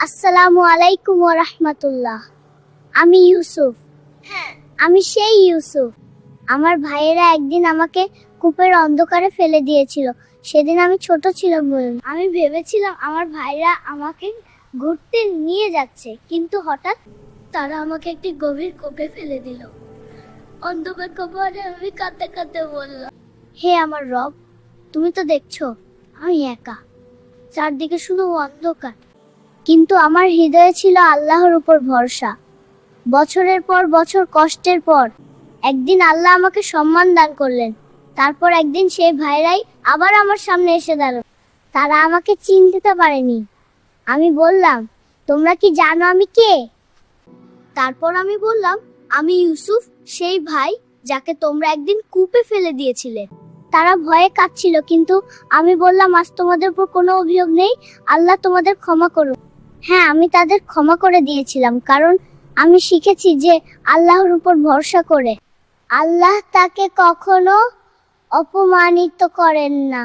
আসসালামু আলাইকুম ওয়া রাহমাতুল্লাহ। আমি ইউসুফ। আমি সেই ইউসুফ। আমার ভাইয়েরা একদিন আমাকে কূপের অন্ধকারে ফেলে দিয়েছিল। সেদিন আমি ছোট ছিলাম বলে আমি ভেবেছিলাম আমার ভাইরা আমাকে ঘুরতে নিয়ে যাচ্ছে, কিন্তু হঠাৎ তারা আমাকে একটি গভীর কূপে ফেলে দিল। অন্ধকার কবরে আমি কাঁদতে কাঁদতে বললাম, হে আমার রব, তুমি তো দেখছো আমি একা, চারদিকে শুধু অন্ধকার, কিন্তু আমার হৃদয়ে ছিল আল্লাহর উপর ভরসা। বছরের পর বছর কষ্টের পর একদিন আল্লাহ আমাকে সম্মান দান করলেন। তারপর একদিন সেই ভাইরাই আবার আমার সামনে এসে দাঁড়ালো। তারা আমাকে চিনতে পারেনি। আমি বললাম, তোমরা কি জানো আমি কে? তারপর আমি বললাম, আমি ইউসুফ, সেই ভাই যাকে তোমরা একদিন কূপে ফেলে দিয়েছিলে। তারা ভয়ে কাঁদছিল, কিন্তু আমি বললাম, আজ তোমাদের উপর কোনো অভিযোগ নেই, আল্লাহ তোমাদের ক্ষমা করুন। হ্যাঁ, আমি তাদের ক্ষমা করে দিয়েছিলাম, কারণ আমি শিখেছি যে আল্লাহর উপর ভরসা করে আল্লাহ তাকে কখনো অপমানিত করেন না।